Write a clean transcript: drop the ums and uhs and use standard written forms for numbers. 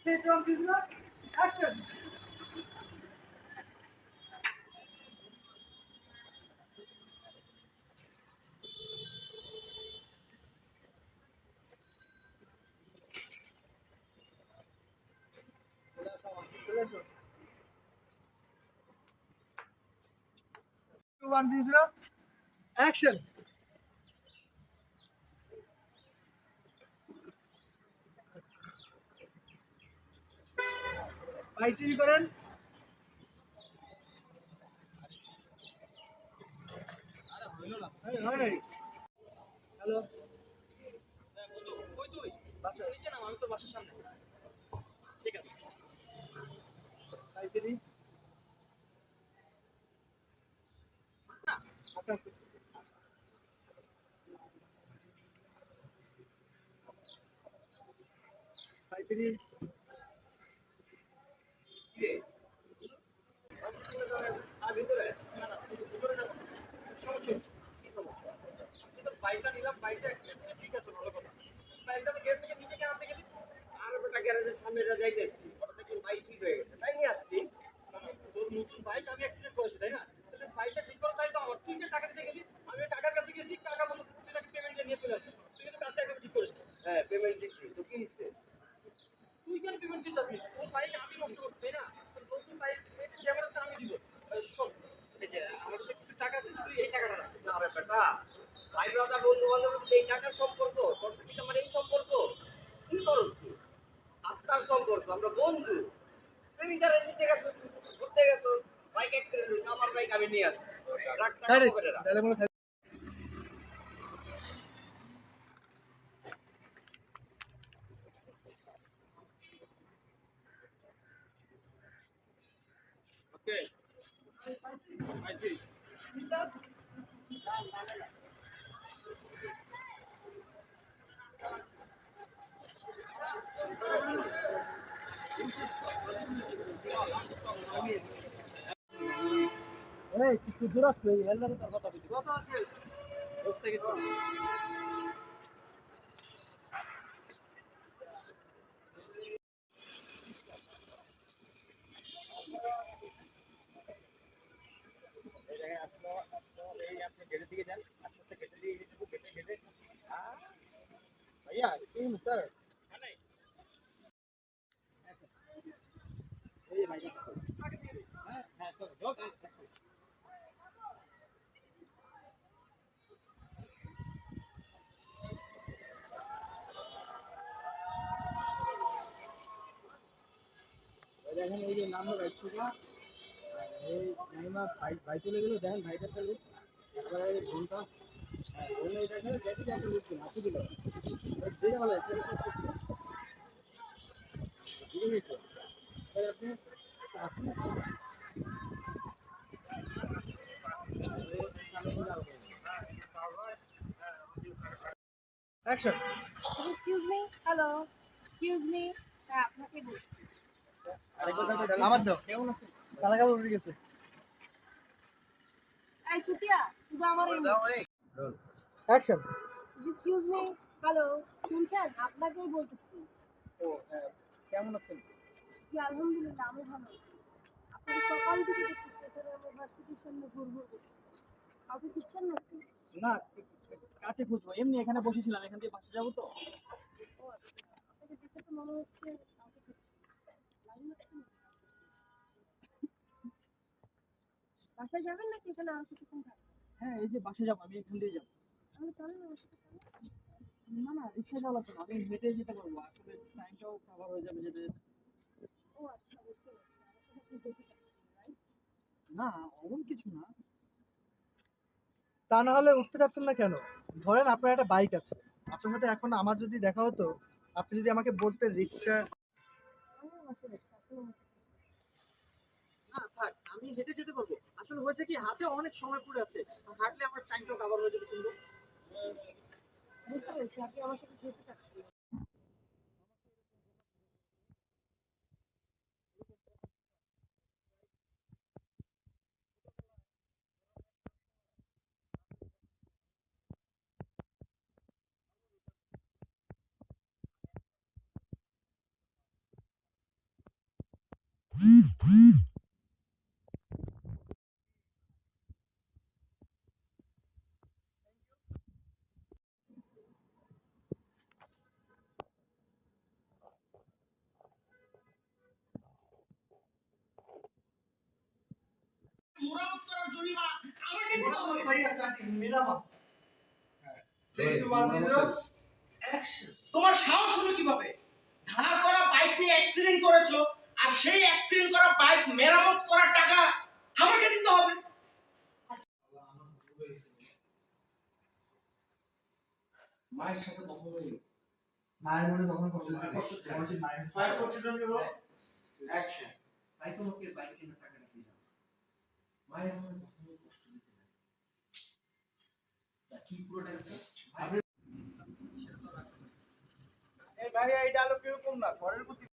Take one, business. Action. Two, one, zero. Action. ভাই চিনি করেন। হয় নাই। হ্যালো। কই তুই? বাসা। নিচে নাম, আমি তোর বাসার সামনে। ঠিক আছে। ভাই চিনি। না, আচ্ছা। ভাই চিনি। কিরে? আর ভিতরে? না, না, ভিতরে যাবো। সমস্যা নেই। কি সমস্যা? আমি তো বাইকটা নিলাম, বাইকটা accident হয়েছে, ঠিক আছে, ভালো কথা। বাইকটা আমি গ্যারেজ থেকে নিচে কেন আনতে গেলি? আরে বেটা, গ্যারেজের সামনে যা যাইতেছি, ওটা দেখি বাইক ঠিক হয়ে গেছে, তাই নিয়ে আসছি। না, না, তোর নতুন বাইক, আমি অ্যাক্সিডেন্ট করেছি, তাই না? তাহলে বাইকটা ঠিক করার দায়িত্ব আমার। তুই যে টাকা দিতে গেলি, আমি ওই টাকার কাছে গেছি, টাকা বলেছে তুই নাকি পেমেন্ট নিয়ে চলে আসিস। তুই কিন্তু কাজটা একদম ঠিক করিস না। হ্যাঁ, পেমেন্ট দিচ্ছি, তো কি নিচ্ছে? তুই কেন পেমেন্ট দিতে যাবি? তোর বাইক আমি নষ্ট করছি, তাই না? তোর নতুন বাইক ড্রাইভারটা আমি দিব। শোন, এই যে আমার কাছে কিছু টাকা আছে, তুই এই টাকাটা রাখ। না রে বেটা, ভাই ব্রাদার বন্ধু বান্ধব এই টাকার সম্পর্ক, তোর সাথে কি আমার এই সম্পর্ক? কি করছ তুই? আত্মার সম্পর্ক, আমরা বন্ধু। প্রেমিকারে নিতে গেছো, ঘুরতে গেছো, বাইক অ্যাক্সিডেন্ট হয়েছে, আমার বাইক আমি নিয়ে আসি। রাখ টাকা স্যার পকেটে রাখ। তাহলে কোনো ওকে, আইছি। এই কিছু দূর আসবে হেলমেট তোর কথা বলছি কত আছে? বসে গেছি এই জায়গায় আসলো, আসলো, এই আপনি গেটের দিকে যান, আস্তে আস্তে গেটের দিকে গেটে গেটে গেটে। ভাইয়া কি স্যার? এই ভাই, হ্যাঁ হ্যাঁ, চল চল। দেখেন এই যে নাম বাইক থেকে এই নাইমা ভাই ভাই চলে গেল দেখেন ভাইটার কাছে একবারে ঘন্টা ঘন্টা এটা খেলে দেখি দেখে লিখছি হাতে দিল দিলে ভালো দিলে নিচ্ছে আপনি আপনি action excuse me, hello, excuse me, হ্যাঁ আপনাকে বলছি। আমার দাও কেমন আছে কালা কালা উড়ে গেছে এই চুতিয়া, শুধু আমার অ্যাকশন এক্সকিউজ মি, হ্যালো, শুনছেন? আপনাকেই বলতেছি। ও হ্যাঁ কেমন আছেন জি আলহামদুলিল্লাহ, আমি ভালো। আপনাকে সকাল থেকে দেখতেছি এখানে আমার ভার্সিটির সামনে ঘুরঘুর করছি। কাউকে খুঁজছেন নাকি? না কাছে খুঁজবো এমনি এখানে বসেছিলাম এখান থেকে বাসা যাবো তো ও আচ্ছা, আপনাকে দেখে তো মনে হচ্ছে কাউকে খুঁজছেন। লাইনে আছেন? বাসায় যাবেন নাকি এখানে আর কিছুক্ষণ থাকবেন? হ্যাঁ এই যে বাসা যাবো আমি এখান দিয়ে যাবো তাহলে চলেন আমার সাথে চলেন। না না রিক্সা চালাতে না আমি হেঁটে যেতে পারবো আসলে টাইমটাও কভার হয়ে যাবে যেতে যেতে ও আচ্ছা, বুঝতে পারছি, আমার সাথে আপনি যেতে চাচ্ছেন, রাইট? না এমন কিছু না তা না হলে উঠতে চাচ্ছেন না কেন ধরেন আপনার একটা বাইক আছে আপনার সাথে এখন আমার যদি দেখা হতো আপনি যদি আমাকে বলতেন রিক্সা আমার সাথে আসলে না থাক, আমি হেঁটে যেতে পারবো। আসলে হয়েছে কি, হাতে অনেক সময় পড়ে আছে, হাঁটলে আমার টাইমটাও কভার হয়ে যাবে সুন্দর। বুঝতে পেরেছি আপনি আমার সাথে যেতে চাচ্ছেন। মেরামত করার জরিমানা আমাকে দিতে হবে। ভাইয়া কাটি মেরামত তোমার সাহস হলো কিভাবে? ধার করা বাইক নিয়ে অ্যাক্সিডেন্ট করেছো, আর সেই অ্যাক্সিডেন্ট করা বাইক মেরামত করার টাকা আমাকে দিতে হবে। মায়ের সাথে কখনোই মায়ের মনে কখনো কষ্ট থাকে কষ্ট থাকে। আমার উচিত মায়ের 542 নিব অ্যাকশন তাই তোমাকে বাইক কেনার টাকাটা দিলাম। মায়ের মনে কখনোই কষ্ট দিতে পারে তা কি পুরো টাকাটা এই ভাই এইটা আলো কিরকম না ঘরের প্রতি